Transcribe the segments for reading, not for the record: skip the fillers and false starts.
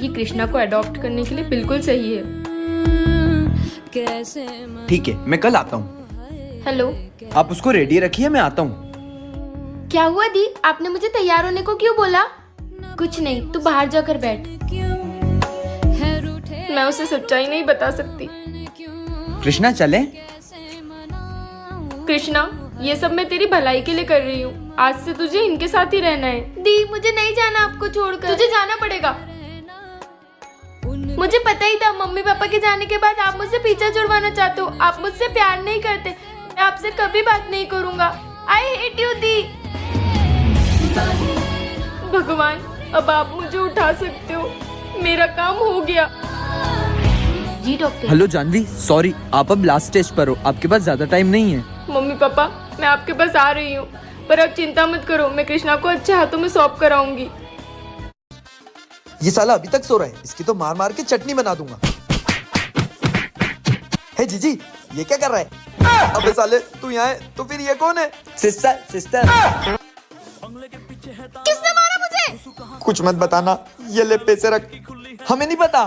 लड़की कृष्णा को अडॉप्ट करने के लिए बिल्कुल सही है। ठीक है, मैं कल आता हूँ। हेलो, आप उसको रेडी रखिए, मैं आता हूँ। क्या हुआ दी? आपने मुझे तैयार होने को क्यों बोला? कुछ नहीं, तू बाहर जाकर बैठ। मैं उसे सच्चाई नहीं बता सकती। कृष्णा चले? कृष्णा, ये सब मैं तेरी भलाई के लिए कर रही हूँ। आज से तुझे इनके साथ ही रहना है। दी, मुझे नहीं जाना आपको छोड़कर। तुझे जाना पड़ेगा। मुझे पता ही था मम्मी पापा के जाने के बाद आप मुझसे पीछा छुड़वाना चाहते हो। आप मुझसे प्यार नहीं करते। मैं आपसे कभी बात नहीं करूँगा। आई हेट यू दी। भगवान, अब आप मुझे उठा सकते हो। मेरा काम हो गया। जी डॉक्टर। हेलो जानवी, सॉरी, आप अब लास्ट स्टेज पर हो, आपके पास ज्यादा टाइम नहीं है। मम्मी पापा, मैं आपके पास आ रही हूँ, पर अब चिंता मत करो। मैं कृष्णा को अच्छे हाथों में सौंप कर आऊंगी। ये साला अभी तक सो रहा है, इसकी तो मार मार के चटनी बना दूंगा। हे जीजी, ये क्या कर रहा है? अबे साले, तू यहाँ है तो फिर ये कौन है? Sister, sister. किसने मारा मुझे? कुछ मत बताना, ये ले पैसे रख। हमें नहीं पता।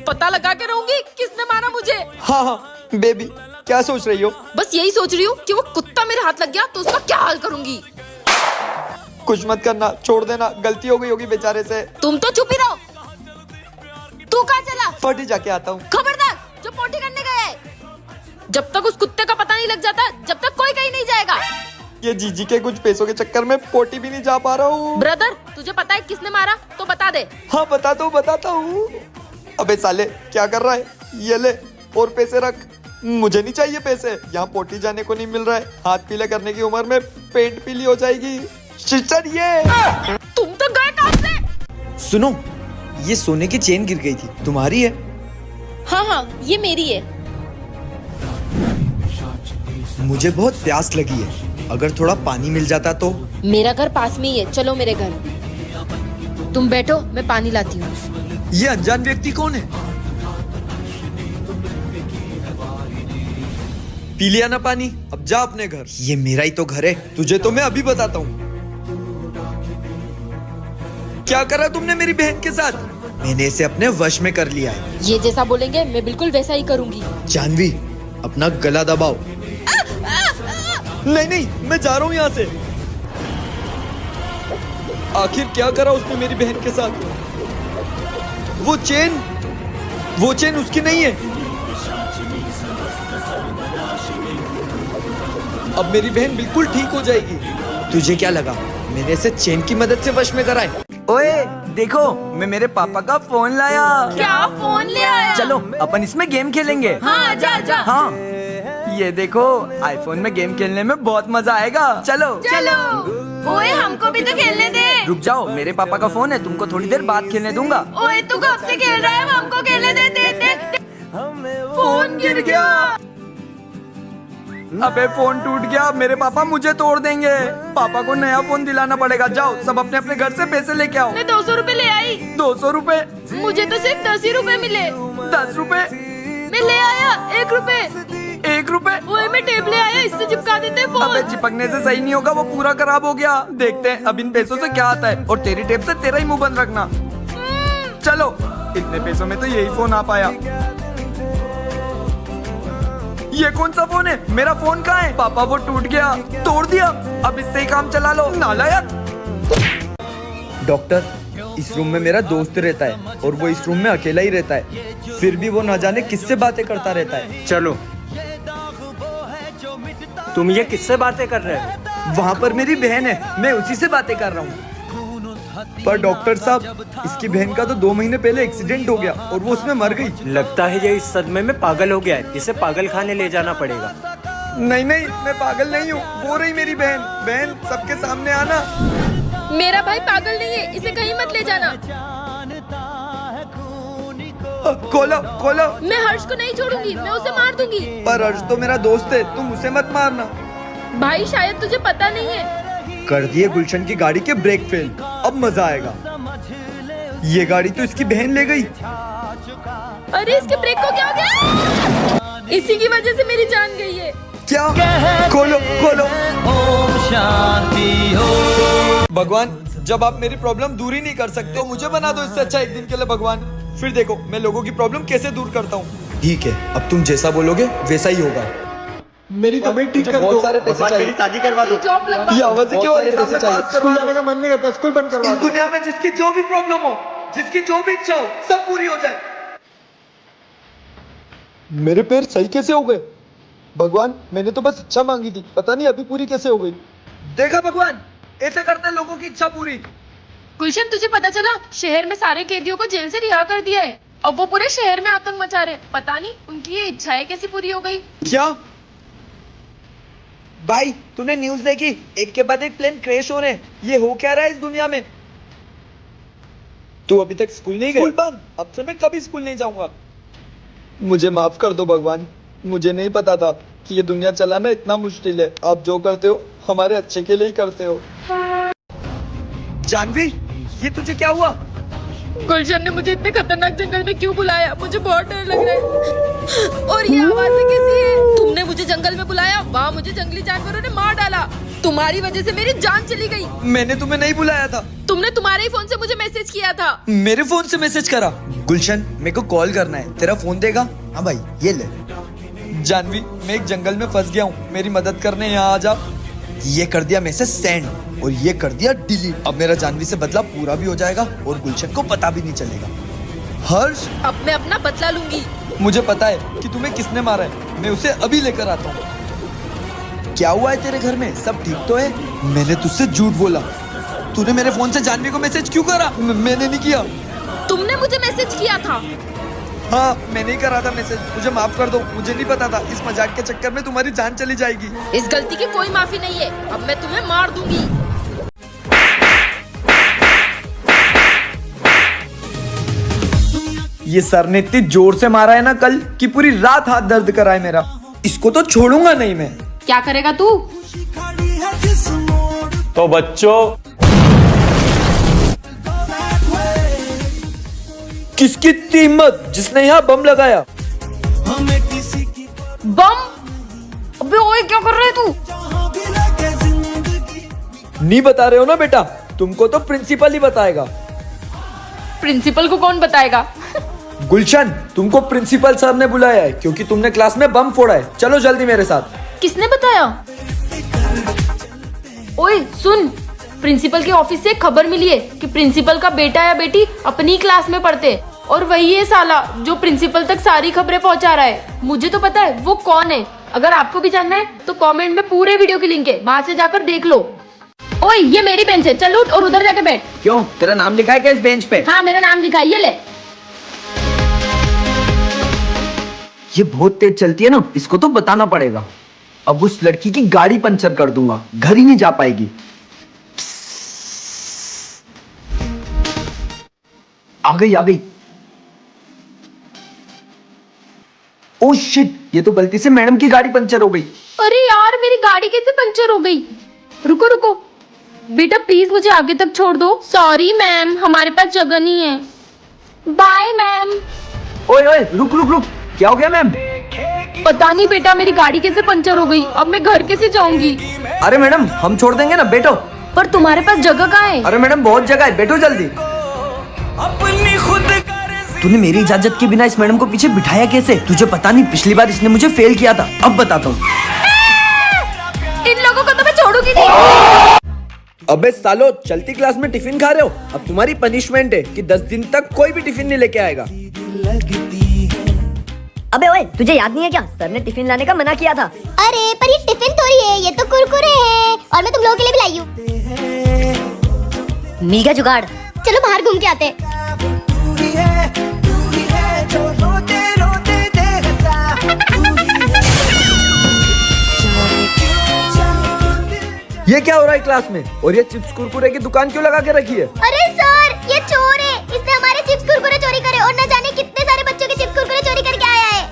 पता लगा के रहूंगी किसने मारा मुझे। हाँ हाँ बेबी, क्या सोच रही हो? बस यही सोच रही हूँ कि वो कुत्ता मेरे हाथ लग गया तो उसका क्या हाल करूंगी। कुछ मत करना, छोड़ देना, गलती हो गई होगी बेचारे से। तुम तो चुप ही रहो। तू कहाँ चला? फटी जाके आता हूँ। खबरदार, जो पोटी करने गया है। जब तक उस कुत्ते का पता नहीं लग जाता, जब तक कोई कहीं नहीं जाएगा। ये जीजी के कुछ पैसों के चक्कर में पोटी भी नहीं जा पा रहा हूँ। ब्रदर, तुझे पता है किसने मारा तो बता दे। हाँ बताता हूँ। अबे साले, क्या कर रहा है? ये ले और पैसे रख। मुझे नहीं चाहिए पैसे, यहाँ पोटी जाने को नहीं मिल रहा है। हाथ पीले करने की उम्र में पेंट पीली हो जाएगी। सिस्टर, ये तुम तो गए काम से। सुनो, ये सोने की चेन गिर गई थी, तुम्हारी है? हाँ, ये मेरी है। मुझे बहुत प्यास लगी है, अगर थोड़ा पानी मिल जाता तो। मेरा घर पास में ही है, चलो मेरे घर। तुम बैठो, मैं पानी लाती हूँ। ये अनजान व्यक्ति कौन है? पी लिया ना पानी, अब जा अपने घर। ये मेरा ही तो घर है। तुझे तो मैं अभी बताता हूँ। क्या करा तुमने मेरी बहन के साथ? मैंने इसे अपने वश में कर लिया है। ये जैसा बोलेंगे मैं बिल्कुल वैसा ही करूँगी। जानवी, अपना गला दबाओ। नहीं, मैं जा रहा हूँ यहाँ से। आखिर क्या करा उसने मेरी बहन के साथ? वो चेन उसकी नहीं है। अब मेरी बहन बिल्कुल ठीक हो जाएगी। तुझे क्या लगा मैंने इसे चेन की मदद से वश में करा है? ओए देखो, मैं मेरे पापा का फोन लाया। क्या फोन ले आया? चलो अपन इसमें गेम खेलेंगे। हाँ, जा। हाँ, ये देखो, आईफोन में गेम खेलने में बहुत मजा आएगा। चलो। ओए, हमको भी तो खेलने दे। रुक जाओ, मेरे पापा का फोन है, तुमको थोड़ी देर बाद खेलने दूंगा। ओए, तू कब से खेल रहा है? हमको खेलने दे। फोन गिर गया। अबे फोन टूट गया, मेरे पापा मुझे तोड़ देंगे। पापा को नया फोन दिलाना पड़ेगा। जाओ सब अपने अपने घर से पैसे लेके आओ। मैं 200 रुपए ले आई। 200 रुपए? मुझे तो सिर्फ 10 ही रुपए मिले। 10 रुपए? मैं ले आया 1 रुपए। 1 रुपए? ओए, मैं टेप ले आया, इससे चिपका देते फोन। अबे चिपकने से सही नहीं होगा, वो पूरा खराब हो गया। देखते हैं अब इन पैसों से क्या आता है, और तेरी टेप से तेरा ही मुंह बंद रखना। चलो, इतने पैसों में तो यही फोन आ पाया। ये कौन सा फोन है? मेरा फोन कहाँ है? पापा वो टूट गया, तोड़ दिया। अब इससे ही काम चला लो, नालायक। डॉक्टर, इस रूम में मेरा दोस्त रहता है और वो इस रूम में अकेला ही रहता है, फिर भी वो न जाने किससे बातें करता रहता है। चलो, तुम ये किससे बातें कर रहे हो? वहाँ पर मेरी बहन है, मैं उसी से बातें कर रहा हूँ। पर डॉक्टर साहब, इसकी बहन का तो 2 महीने पहले एक्सीडेंट हो गया और वो उसमें मर गई। लगता है ये इस सदमे में पागल हो गया है, इसे पागल खाने ले जाना पड़ेगा। नहीं, मैं पागल नहीं हूँ, वो रही मेरी बहन। सबके सामने आना। मेरा भाई पागल नहीं है, इसे कहीं मत ले जाना। खोलो। मैं हर्ष को नहीं छोड़ूंगी, मैं उसे मार दूंगी। पर हर्ष तो मेरा दोस्त है, तुम उसे मत मारना। भाई शायद तुझे पता नहीं है। कर दिए गुलशन की गाड़ी के ब्रेक फेल, अब मजा आएगा। ये गाड़ी तो इसकी बहन ले गई। अरे, इसके ब्रेक को क्या हो गया? इसी की वजह से मेरी जान गई है। क्या? खोलो। ओम शांति हो। भगवान, जब आप मेरी प्रॉब्लम दूर ही नहीं कर सकते तो मुझे बना दो इससे अच्छा एक दिन के लिए। भगवान, फिर देखो मैं लोगों की प्रॉब्लम कैसे दूर करता हूँ। ठीक है, अब तुम जैसा बोलोगे वैसा ही होगा। मेरी तबीयत ठीक कर दो। बहुत सारे पैसे चाहिए। शादी करवा दो। ये आवाज़ क्यों आ रही है? पैसे चाहिए। स्कूल जाने का मन नहीं करता, स्कूल बंद करवा इस दो। दुनिया में जिसकी जो भी प्रॉब्लम हो, जिसकी जो भी इच्छा हो, सब पूरी हो जाए। मेरे पैर सही कैसे हो गए? भगवान, मैंने तो बस इच्छा मांगी थी, पता नहीं अभी पूरी कैसे हो गई। देखा भगवान, ऐसे करते हैं लोगों की इच्छा पूरी। गुलशन, तुझे पता चला शहर में सारे कैदियों को जेल से रिहा कर दिया है। अब वो पूरे शहर में आतंक मचा रहे। पता नहीं उनकी ये इच्छाएं कैसी पूरी हो गई। क्या? भाई तूने न्यूज देखी? एक के बाद एक प्लेन क्रैश हो रहे हैं। ये हो क्या रहा है इस दुनिया में? तू अभी तक स्कूल नहीं गया? स्कूल बंद। अब से मैं कभी स्कूल नहीं जाऊंगा। मुझे माफ कर दो भगवान, मुझे नहीं पता था कि ये दुनिया चलाना इतना मुश्किल है। आप जो करते हो हमारे अच्छे के लिए ही करते हो। जानवी, ये तुझे क्या हुआ? गुलशन ने मुझे इतने खतरनाक जंगल में क्यों बुलाया? मुझे बहुत डर लग रहा है। और ये आवाज़ें कैसी है? तुमने मुझे जंगल में बुलाया, वहाँ मुझे जंगली जानवरों ने मार डाला। तुम्हारी वजह से मेरी जान चली गई। मैंने तुम्हें नहीं बुलाया था। तुमने तुम्हारे ही फोन से मुझे मैसेज किया था। मेरे फोन से मैसेज करा? गुलशन, मेरे को कॉल करना है, तेरा फोन देगा? हाँ भाई, ये ले। जानवी, मैं एक जंगल में फंस गया हूँ, मेरी मदद करने यहाँ आ जा। ये कर दिया मैसेज सेंड और ये कर दिया डिलीट। अब मेरा जानवी से बदला पूरा भी हो जाएगा और गुलशन को पता भी नहीं चलेगा। हर्ष, अब मैं अपना बदला लूंगी। मुझे पता है कि तुम्हें किसने मारा है, मैं उसे अभी लेकर आता हूँ। क्या हुआ है तेरे घर में? सब ठीक तो है? मैंने तुझसे झूठ बोला। तूने मेरे फोन से जानवी को मैसेज क्यों करा? मैंने नहीं किया। तुमने मुझे मैसेज किया था। हाँ, मैंने ही करा था मैसेज। मुझे माफ कर दो, मुझे नहीं पता था इस मजाक के चक्कर में तुम्हारी जान चली जाएगी। इस गलती की कोई माफी नहीं है। अब मैं तुम्हें मार दूंगी। ये सर ने इतनी जोर से मारा है ना कल कि पूरी रात हाथ दर्द करा है मेरा। इसको तो छोड़ूंगा नहीं मैं। क्या करेगा तू? तो बच्चों, किसकी इतनी हिम्मत जिसने यहाँ बम लगाया? बम? अबे ओए, क्या कर रहा है तू? नहीं बता रहे हो ना बेटा? तुमको तो प्रिंसिपल ही बताएगा। प्रिंसिपल को कौन बताएगा? गुलशन, तुमको प्रिंसिपल सर ने बुलाया है क्योंकि तुमने क्लास में बम फोड़ा है। चलो जल्दी मेरे साथ। किसने बताया? ओए सुन, प्रिंसिपल के ऑफिस से खबर मिली है कि प्रिंसिपल का बेटा या बेटी अपनी क्लास में पढ़ते हैं और वही है साला जो प्रिंसिपल तक सारी खबरें पहुंचा रहा है। मुझे तो पता है वो कौन है। अगर आपको भी जानना है तो कमेंट में पूरे वीडियो की लिंक है, वहां से जाकर देख लो। ओए, ये मेरी बेंच है, चल उठ और उधर जाके बैठ। क्यों, तेरा नाम लिखा है क्या इस बेंच पे? हाँ, मेरा नाम लिखा है, ये ले। ये बहुत तेज चलती है ना, इसको तो बताना पड़ेगा। अब उस लड़की की गाड़ी पंचर कर दूंगा, घर ही नहीं जा पाएगी। आ गई आ गई। ओह शिट, ये तो गलती से मैडम की गाड़ी पंचर हो गई। अरे यार, मेरी गाड़ी कैसे पंचर हो गई? रुको रुको बेटा, प्लीज मुझे आगे तक छोड़ दो। सॉरी मैम, हमारे पास जगह नहीं है। Bye ma'am. ओए ओए, रुक रुक रुक, क्या हो गया मैम? पता नहीं बेटा, मेरी गाड़ी कैसे पंचर हो गई। अब मैं घर कैसे जाऊंगी? अरे मैडम, हम छोड़ देंगे ना, बैठो। पर तुम्हारे पास जगह कहाँ है? अरे मैडम, बहुत जगह है, बैठो जल्दी। तूने मेरी इजाजत के बिना इस मैडम को पीछे बिठाया कैसे? तुझे पता नहीं पिछली बार इसने मुझे फेल किया था। अब बताता हूँ। इन लोगों को तो मैं छोड़ूंगी नहीं। अबे सालो, चलती क्लास में टिफिन खा रहे हो? अब तुम्हारी पनिशमेंट है कि 10 दिन तक कोई भी टिफिन नहीं लेके आएगा। अबे ओए, तुझे याद नहीं है क्या? सर ने टिफिन लाने का मना किया था। अरे पर ये टिफिन थोड़ी है, ये तो कुरकुरे है और मैं तुम लोगों के लिए भी लाई हूँ। मिल गया जुगाड़। चलो बाहर घूम के आते हैं। ये क्या हो रहा है क्लास में? और ये चिप्स कुरकुरे की दुकान क्यों लगा के रखी है? अरे सर, ये चोर है, इसने हमारे चिप्स कुरकुरे चोरी करे और न जाने कितने सारे बच्चों के चिप्स कुरकुरे चोरी करके आया है।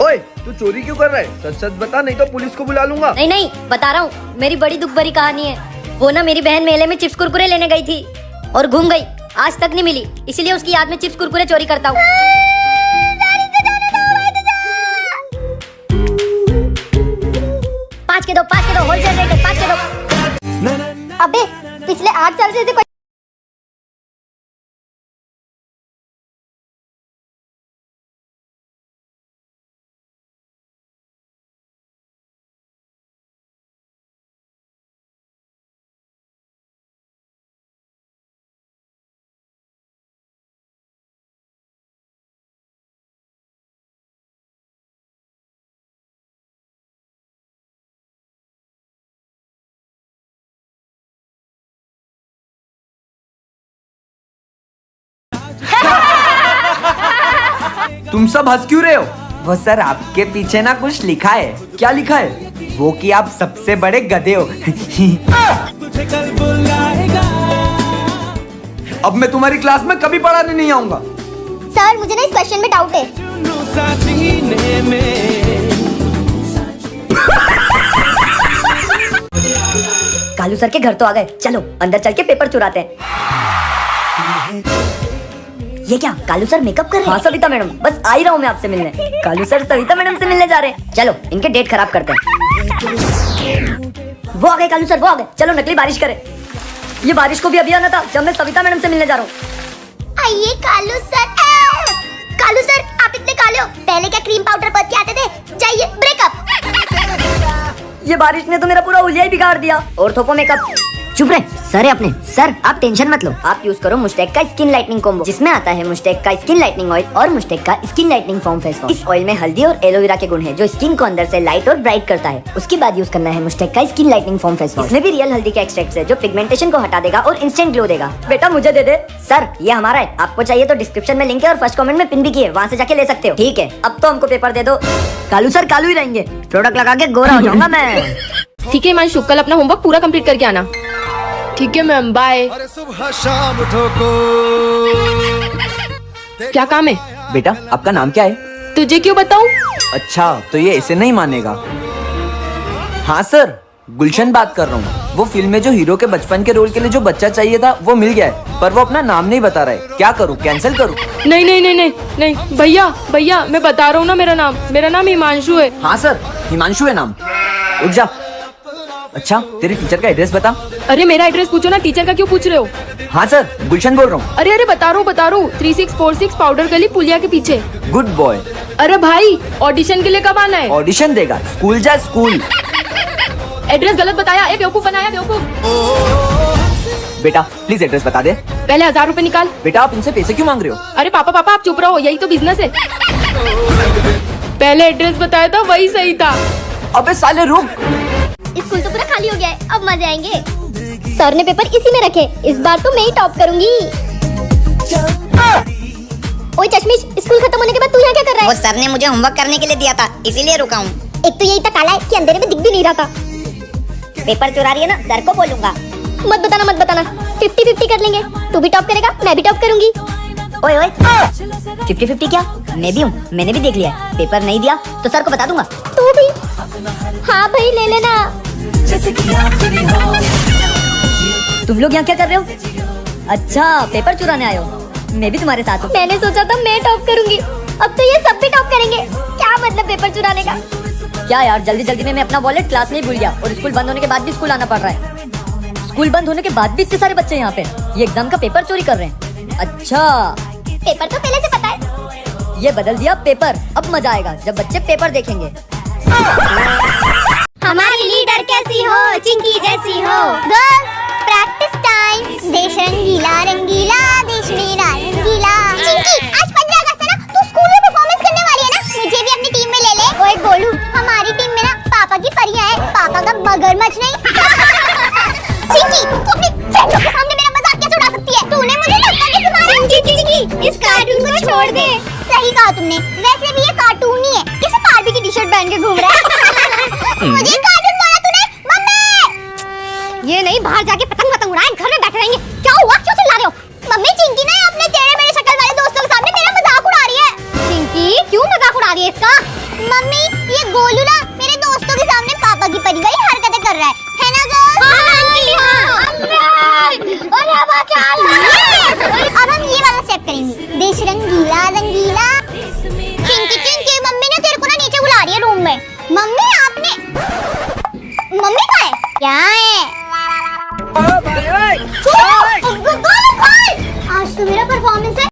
ओए, तू चोरी क्यों कर रहा है? सच सच बता, नहीं तो पुलिस को बुला लूंगा। नहीं नहीं, बता रहा हूँ, मेरी बड़ी दुख भरी कहानी है। वो ना मेरी बहन मेले में चिप्स कुरकुरे लेने गई थी और घूम गई, आज तक नहीं मिली, इसलिए उसकी याद में चिप्स कुरकुरे चोरी करता हूँ। पाँच के दो, होलसेल रेट है, 5 के 2। अबे पिछले 8 साल से तुम सब हंस क्यों रहे हो? वो सर आपके पीछे ना कुछ लिखा है। क्या लिखा है? वो कि आप सबसे बड़े गधे हो। अब मैं तुम्हारी क्लास में कभी पढ़ाने नहीं आऊंगा। सर मुझे ना इस क्वेश्चन में डाउट है। कालू सर के घर तो आ गए, चलो अंदर चल के पेपर चुराते हैं। ये क्या कालू सर मेकअप कर रहे हैं? हाँ सविता मैडम, बस आ ही रहा हूँ मैं आपसे मिलने। कालू सर सविता मैडम से मिलने जा रहे हैं, चलो इनके डेट खराब करते हैं। वो आ गए कालू सर, वो आ गए, चलो नकली बारिश करें। ये बारिश को भी अभी आना था जब मैं सविता मैडम से मिलने जा रहा हूँ। आइए कालू सर। कालू सर आप इतने काले हो, पहले क्या क्रीम पाउडर पद के आते थे? जाइए ब्रेकअप। ये बारिश ने तो मेरा पूरा हुलिया ही बिगाड़ दिया। और थोपो मेकअप। चुप रहे सर है अपने। सर आप टेंशन मत लो, आप यूज करो मुस्टेक का स्किन लाइटनिंग कॉम्बो, जिसमें आता है मुस्टेक का स्किन लाइटनिंग ऑयल और मुस्टेक का skin lightening form face wash. इस ऑयल में हल्दी और एलोवेरा के गुण है जो स्किन को अंदर से लाइट और ब्राइट करता है। उसके बाद यूज करना है मुस्टेक का skin lightening form face wash. इसमें भी रियल हल्दी के एक्सट्रैक्ट है जो पिगमेंटेशन को हटा देगा और इंस्टेंट ग्लो देगा। बेटा मुझे दे दे। सर ये हमारा है, आपको चाहिए तो डिस्क्रिप्शन में लिंक है और फर्स्ट कमेंट में पिन भी किए, वहाँ से जाके ले सकते हो। ठीक है अब तो हमको पेपर दे दो। कालू सर कालू ही रहेंगे, प्रोडक्ट लगा के गोरा हो जाऊंगा मैं। ठीक है हिमांशु, कल अपना होमवर्क पूरा कंप्लीट करके आना। ठीक है मैम, बाय। सुबह शाम ठोको। क्या काम है? बेटा आपका नाम क्या है? तुझे क्यों बताऊं? अच्छा तो ये इसे नहीं मानेगा। हाँ सर, गुलशन बात कर रहा हूँ। वो फिल्म में जो हीरो के बचपन के रोल के लिए जो बच्चा चाहिए था वो मिल गया है, पर वो अपना नाम नहीं बता रहा है। क्या करूँ, कैंसिल करूँ? नहीं नहीं नहीं नहीं नहीं भैया भैया, मैं बता रहा हूँ ना, मेरा नाम हिमांशु है। हाँ सर, हिमांशु है नाम। उठ जा। अच्छा तेरे टीचर का एड्रेस बता। अरे मेरा एड्रेस पूछो ना, टीचर का क्यों पूछ रहे हो? हाँ सर, गुलशन बोल रहा हूँ। अरे अरे बता रहा हूँ 3646 पाउडर गली पुलिया के पीछे। Good boy. अरे भाई ऑडिशन के लिए कब आना है? ऑडिशन देगा, स्कूल जा स्कूल। एड्रेस गलत बताया, ए बेवकूफ बनाया बेवकूफ। बेटा प्लीज एड्रेस बता दे। पहले 1000 रुपए निकाल। बेटा आप इनसे पैसे क्यों मांग रहे हो? अरे पापा पापा आप चुप रहो, यही तो बिजनेस है। पहले एड्रेस बताया था वही सही था। अबे साले रुक। स्कूल तो पूरा खाली हो गया है, अब मजे आएंगे। सर ने पेपर इसी में रखे, इस बार तो मैं ही टॉप करूंगी। ओए चश्मिश, स्कूल खत्म होने के बाद तू यहाँ क्या कर रहा है? वो सर ने मुझे होमवर्क करने के लिए दिया था, इसीलिए रुका हूँ। एक तो यही तो काला है कि अंधेरे में दिख भी नहीं रहा था। पेपर चुरा रही है ना, सर को बोलूंगा। मत बताना 50-50 कर लेंगे, तू भी टॉप करेगा मैं भी टॉप करूंगी। ओए ओए 50-50 क्या? मैं भी हूँ, मैंने भी देख लिया है। पेपर नहीं दिया तो सर को बता दूंगा। तू भी? हाँ भाई ले लेना। तुम लोग यहाँ क्या कर रहे हो? अच्छा पेपर चुराने आए हो, मैं भी तुम्हारे साथ हूँ। मैंने सोचा था मैं टॉप करूंगी, अब तो ये सब भी टॉप करेंगे। क्या मतलब पेपर चुराने का? क्या यार, जल्दी जल्दी में मैं अपना वॉलेट क्लास में ही भूल गया और स्कूल बंद होने के बाद भी स्कूल आना पड़ रहा है। स्कूल बंद होने के बाद भी इतने सारे बच्चे यहाँ पे ये एग्जाम का पेपर चोरी कर रहे हैं। अच्छा पेपर तो पहले से पता है। ये बदल दिया पेपर, अब मजा आएगा जब बच्चे पेपर देखेंगे। हमारी लीडर कैसी हो, चिंकी जैसी हो। Girls practice time. देश रंगीला रंगीला, देश मेरा रंगीला। चिंकी आज 15 अगस्त है ना, तू स्कूल में परफॉर्मेंस करने वाली है ना, मुझे भी अपनी टीम में ले ले। ओए गोलू, हमारी टीम में ना पापा की परियां है, पापा का मगरमच्छ नहीं। चिंकी तू अपनी फ्रेंडों के सामने मेरा मजाक कैसे उड़ा सकती है? तूने मुझे लड़का के सिखाया। चिंकी इस कार्टून को छोड़ दे। सही कहा तुमने, वैसे भी ये कार्टून ही है, किसी बारबी की टी-शर्ट पहन के घूम रहा है। मुझे कार्टून बोला तूने? मम्मी ये नहीं, बाहर जाके पतंग उड़ाएं, घर में बैठे रहेंगे। क्या हुआ, क्यों चिल्ला रहे हो? मम्मी चिंकी ना अपने टेढ़े मेढ़े शक्ल वाले दोस्तों के सामने मेरा मजाक उड़ा रही है। चिंकी क्यों मजाक उड़ा रही है इसका? मम्मी ये गोलू ना मेरे दोस्तों के सामने पापा की परी वाली हरकतें कर रहा है ना गर्ल्स? अब हम ये वाला स्टेप करेंगे, देश रंगीला रंगीला। चिंकी चिंकी मम्मी ने तेरे को ना नीचे बुला रही है रूम में। मम्मी आपने, मम्मी कहाँ है? क्या है? आज तो मेरा परफॉर्मेंस है।